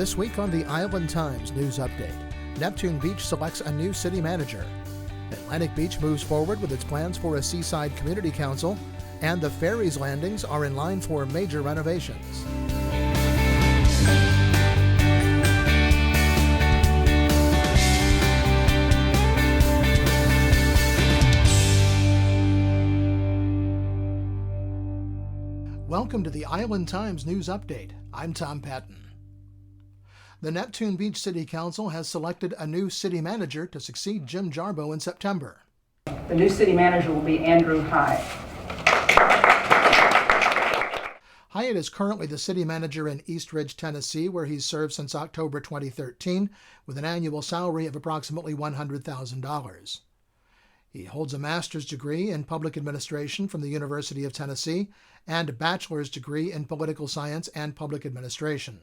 This week on the Island Times News Update, Neptune Beach selects a new city manager. Atlantic Beach moves forward with its plans for a seaside community council, and the ferries landings are in line for major renovations. Welcome to the Island Times News Update. I'm Tom Patton. The Neptune Beach City Council has selected a new city manager to succeed Jim Jarboe in September. The new city manager will be Andrew Hyatt. Hyatt is currently the city manager in East Ridge, Tennessee, where he's served since October 2013, with an annual salary of approximately $100,000. He holds a master's degree in public administration from the University of Tennessee and a bachelor's degree in political science and public administration.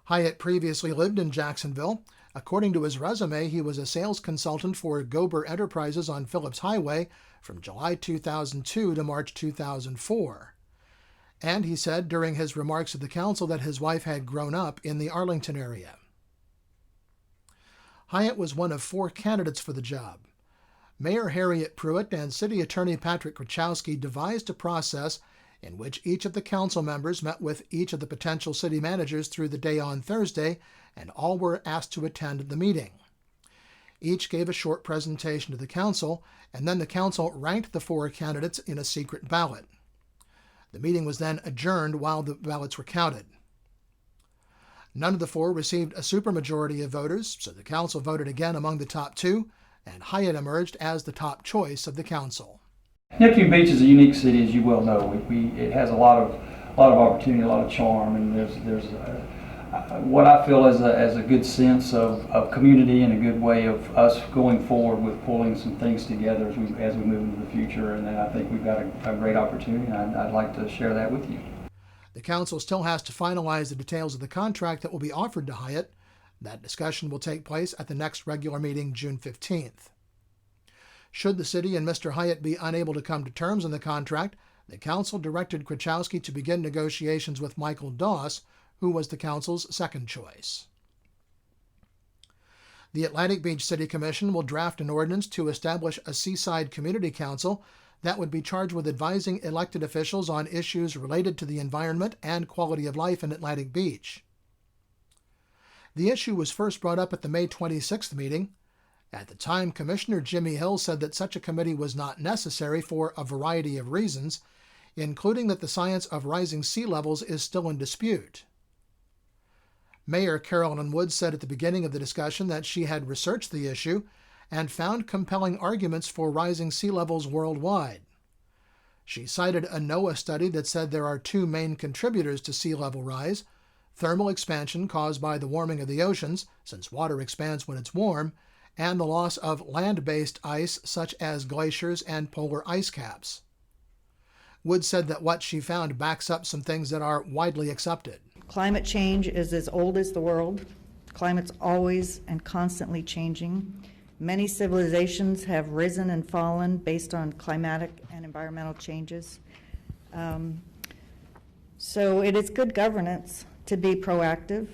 Hyatt previously lived in Jacksonville. According to his resume, he was a sales consultant for Gober Enterprises on Phillips Highway from July 2002 to March 2004. And he said during his remarks to the council that his wife had grown up in the Arlington area. Hyatt was one of 4 candidates for the job. Mayor Harriet Pruitt and City Attorney Patrick Krachowski devised a process in which each of the council members met with each of the potential city managers through the day on Thursday, and all were asked to attend the meeting. Each gave a short presentation to the council, and then the council ranked the 4 candidates in a secret ballot. The meeting was then adjourned while the ballots were counted. None of the 4 received a supermajority of voters, so the council voted again among the top 2, and Hyatt emerged as the top choice of the council. Neptune Beach is a unique city, as you well know. It has a lot of opportunity, a lot of charm, and there's what I feel as a good sense of community and a good way of us going forward with pulling some things together as we move into the future. And I think we've got a great opportunity, and I'd like to share that with you. The council still has to finalize the details of the contract that will be offered to Hyatt. That discussion will take place at the next regular meeting, June 15th. Should the city and Mr. Hyatt be unable to come to terms on the contract, the council directed Krachowski to begin negotiations with Michael Doss, who was the council's second choice. The Atlantic Beach City Commission will draft an ordinance to establish a seaside community council that would be charged with advising elected officials on issues related to the environment and quality of life in Atlantic Beach. The issue was first brought up at the May 26th meeting. At the time, Commissioner Jimmy Hill said that such a committee was not necessary for a variety of reasons, including that the science of rising sea levels is still in dispute. Mayor Carolyn Woods said at the beginning of the discussion that she had researched the issue and found compelling arguments for rising sea levels worldwide. She cited a NOAA study that said there are 2 main contributors to sea level rise: thermal expansion caused by the warming of the oceans, since water expands when it's warm, and the loss of land-based ice such as glaciers and polar ice caps. Woods said that what she found backs up some things that are widely accepted. Climate change is as old as the world. Climate's always and constantly changing. Many civilizations have risen and fallen based on climatic and environmental changes. So it is good governance to be proactive.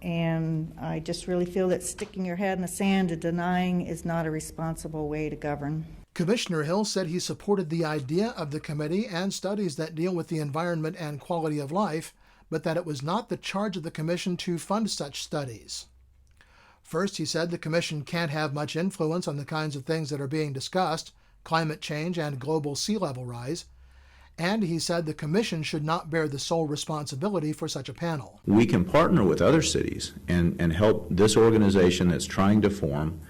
And I just really feel that sticking your head in the sand and denying is not a responsible way to govern. Commissioner Hill said he supported the idea of the committee and studies that deal with the environment and quality of life, but that it was not the charge of the commission to fund such studies. First, he said the commission can't have much influence on the kinds of things that are being discussed, climate change and global sea level rise. And he said the commission should not bear the sole responsibility for such a panel. We can partner with other cities and help this organization that's trying to form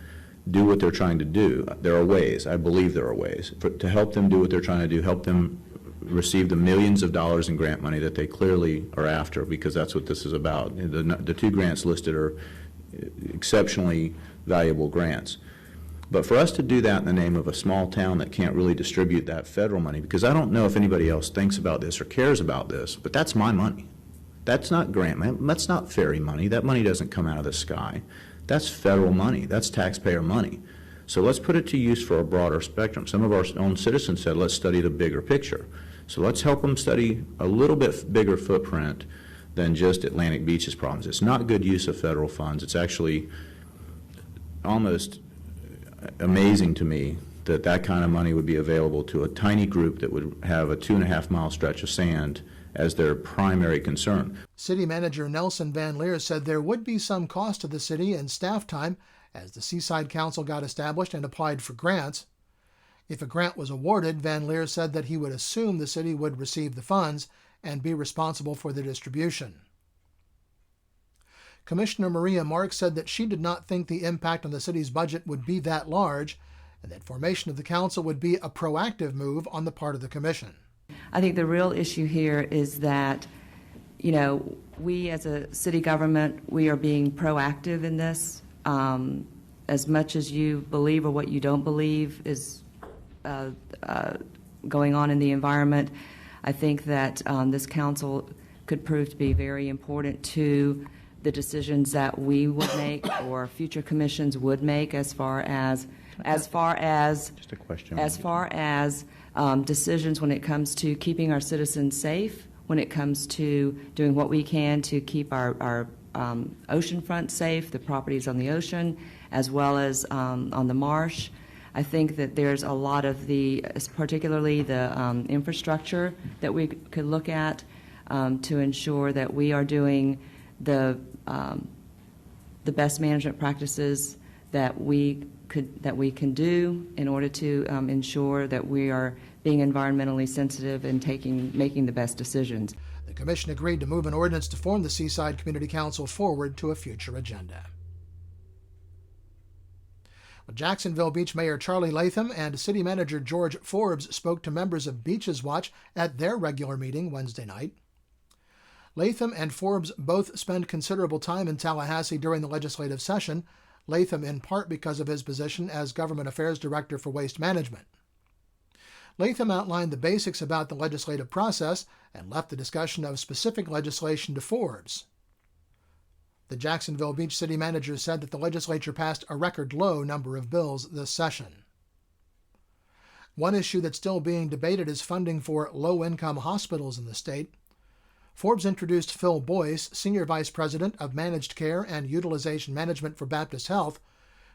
do what they're trying to do. There are ways, I believe there are ways, to help them do what they're trying to do, help them receive the millions of dollars in grant money that they clearly are after, because that's what this is about. The 2 grants listed are exceptionally valuable grants. But for us to do that in the name of a small town that can't really distribute that federal money, because I don't know if anybody else thinks about this or cares about this, but that's my money. That's not grant money. That's not ferry money. That money doesn't come out of the sky. That's federal money. That's taxpayer money. So let's put it to use for a broader spectrum. Some of our own citizens said, let's study the bigger picture. So let's help them study a little bit bigger footprint than just Atlantic Beach's problems. It's not good use of federal funds. It's actually almost amazing to me that that kind of money would be available to a tiny group that would have a 2.5-mile stretch of sand as their primary concern. City Manager Nelson Van Leer said there would be some cost to the city and staff time as the Seaside Council got established and applied for grants. If a grant was awarded, Van Leer said that he would assume the city would receive the funds and be responsible for their distribution. Commissioner Maria Marks said that she did not think the impact on the city's budget would be that large, and that formation of the council would be a proactive move on the part of the commission. I think the real issue here is that, we as a city government, we are being proactive in this. As much as you believe or what you don't believe is going on in the environment, I think that this council could prove to be very important to the decisions that we would make or future commissions would make as far as Just a question. Decisions when it comes to keeping our citizens safe, when it comes to doing what we can to keep our oceanfront safe, the properties on the ocean, as well as on the marsh. I think that there's a lot of particularly the infrastructure that we could look at to ensure that we are doing the best management practices that we can do in order to ensure that we are being environmentally sensitive and making the best decisions. The commission agreed to move an ordinance to form the Seaside Community Council forward to a future agenda. Jacksonville Beach Mayor Charlie Latham and City Manager George Forbes spoke to members of Beaches Watch at their regular meeting Wednesday night. Latham and Forbes both spent considerable time in Tallahassee during the legislative session, Latham in part because of his position as Government Affairs Director for Waste Management. Latham outlined the basics about the legislative process and left the discussion of specific legislation to Forbes. The Jacksonville Beach City Manager said that the legislature passed a record low number of bills this session. One issue that's still being debated is funding for low-income hospitals in the state. Forbes introduced Phil Boyce, Senior Vice President of Managed Care and Utilization Management for Baptist Health,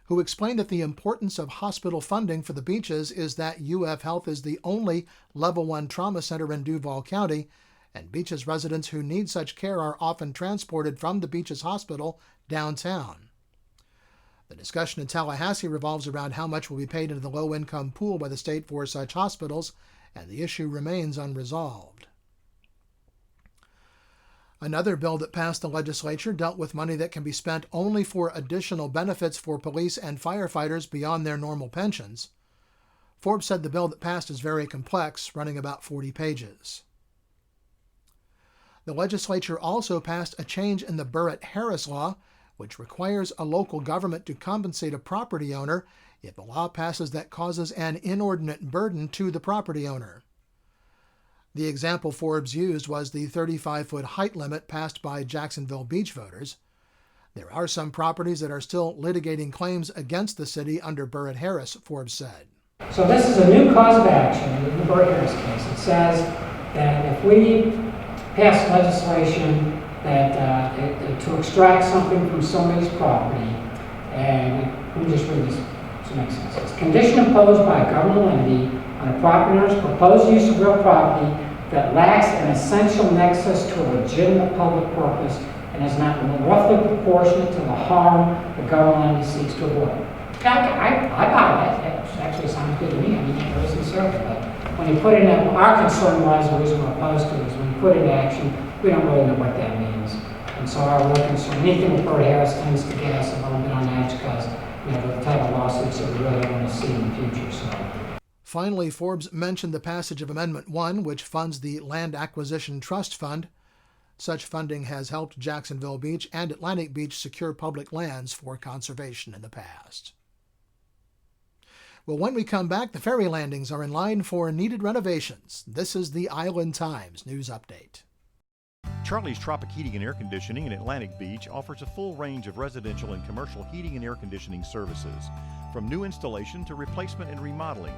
who explained that the importance of hospital funding for the beaches is that UF Health is the only Level 1 trauma center in Duval County, and Beaches residents who need such care are often transported from the Beaches Hospital downtown. The discussion in Tallahassee revolves around how much will be paid into the low-income pool by the state for such hospitals, and the issue remains unresolved. Another bill that passed the legislature dealt with money that can be spent only for additional benefits for police and firefighters beyond their normal pensions. Forbes said the bill that passed is very complex, running about 40 pages. The legislature also passed a change in the Burritt-Harris law, which requires a local government to compensate a property owner if a law passes that causes an inordinate burden to the property owner. The example Forbes used was the 35-foot height limit passed by Jacksonville Beach voters. There are some properties that are still litigating claims against the city under Burritt-Harris, Forbes said. So this is a new cause of action in the Burritt-Harris case. It says that if we pass legislation that to extract something from somebody's property, and let me just read this to make sense. It's a condition imposed by a governmental entity on a property owner's proposed use of real property that lacks an essential nexus to a legitimate public purpose and is not roughly proportionate to the harm the governmental entity seeks to avoid. I buy that. That actually sounds good to me. I mean, I'm very sincere, but when you put it in, our concern was, the reason we're opposed to it is when you put it in action, we don't really know what that means. And so our real concern, anything with Burritt-Harris tends to get us a little bit on edge because, the type of lawsuits that we really want to see in the future. So. Finally, Forbes mentioned the passage of Amendment 1, which funds the Land Acquisition Trust Fund. Such funding has helped Jacksonville Beach and Atlantic Beach secure public lands for conservation in the past. Well, when we come back, the ferry landings are in line for needed renovations. This is the Island Times News Update. Charlie's Tropic Heating and Air Conditioning in Atlantic Beach offers a full range of residential and commercial heating and air conditioning services, from new installation to replacement and remodeling.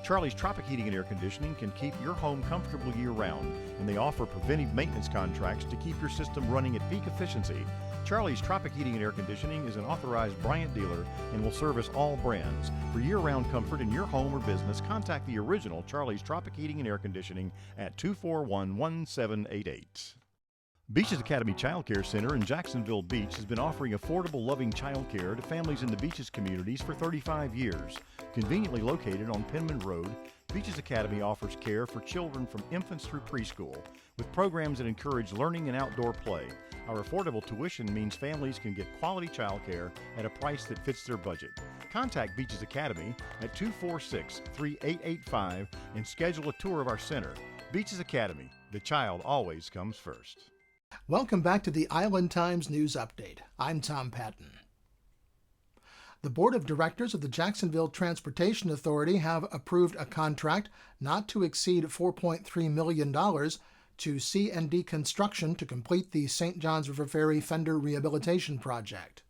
Charlie's Tropic Heating and Air Conditioning can keep your home comfortable year-round, and they offer preventive maintenance contracts to keep your system running at peak efficiency. Charlie's Tropic Heating and Air Conditioning is an authorized Bryant dealer and will service all brands. For year-round comfort in your home or business, contact the original Charlie's Tropic Heating and Air Conditioning at 241-1788. Beaches Academy Child Care Center in Jacksonville Beach has been offering affordable, loving child care to families in the Beaches communities for 35 years. Conveniently located on Penman Road, Beaches Academy offers care for children from infants through preschool, with programs that encourage learning and outdoor play. Our affordable tuition means families can get quality child care at a price that fits their budget. Contact Beaches Academy at 246-3885 and schedule a tour of our center. Beaches Academy, the child always comes first. Welcome back to the Island Times News Update. I'm Tom Patton. The Board of Directors of the Jacksonville Transportation Authority have approved a contract not to exceed $4.3 million to C&D Construction to complete the St. Johns River Ferry Fender Rehabilitation Project.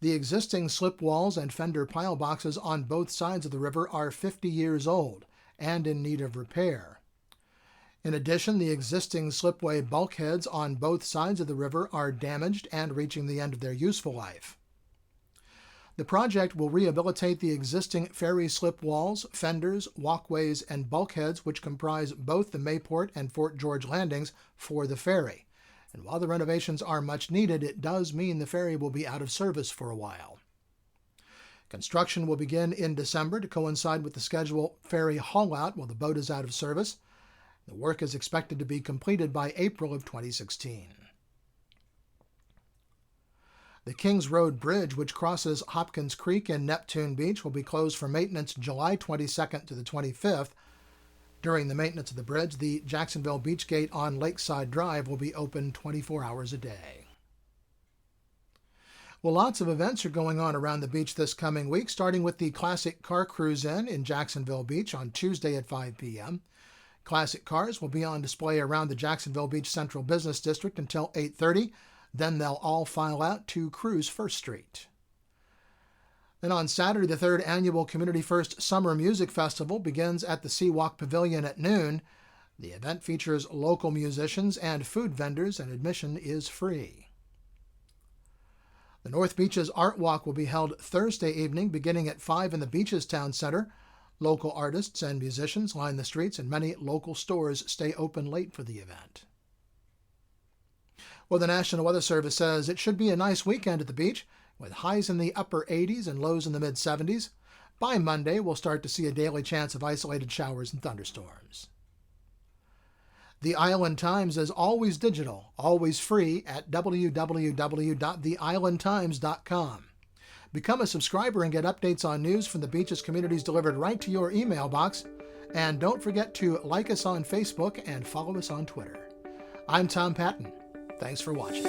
The existing slip walls and fender pile boxes on both sides of the river are 50 years old and in need of repair. In addition, the existing slipway bulkheads on both sides of the river are damaged and reaching the end of their useful life. The project will rehabilitate the existing ferry slip walls, fenders, walkways, and bulkheads which comprise both the Mayport and Fort George landings for the ferry. And while the renovations are much needed, it does mean the ferry will be out of service for a while. Construction will begin in December to coincide with the scheduled ferry haul-out while the boat is out of service. The work is expected to be completed by April of 2016. The Kings Road Bridge, which crosses Hopkins Creek in Neptune Beach, will be closed for maintenance July 22nd to the 25th. During the maintenance of the bridge, the Jacksonville Beach Gate on Lakeside Drive will be open 24 hours a day. Well, lots of events are going on around the beach this coming week, starting with the Classic Car Cruise in Jacksonville Beach on Tuesday at 5 p.m. Classic cars will be on display around the Jacksonville Beach Central Business District until 8:30. Then they'll all file out to cruise First Street. Then on Saturday, the 3rd Annual Community First Summer Music Festival begins at the Seawalk Pavilion at noon. The event features local musicians and food vendors, and admission is free. The North Beaches Art Walk will be held Thursday evening beginning at 5 in the Beaches Town Center. Local artists and musicians line the streets, and many local stores stay open late for the event. Well, the National Weather Service says it should be a nice weekend at the beach, with highs in the upper 80s and lows in the mid-70s. By Monday, we'll start to see a daily chance of isolated showers and thunderstorms. The Island Times is always digital, always free at www.theislandtimes.com. Become a subscriber and get updates on news from the beaches communities delivered right to your email box. And don't forget to like us on Facebook and follow us on Twitter. I'm Tom Patton. Thanks for watching.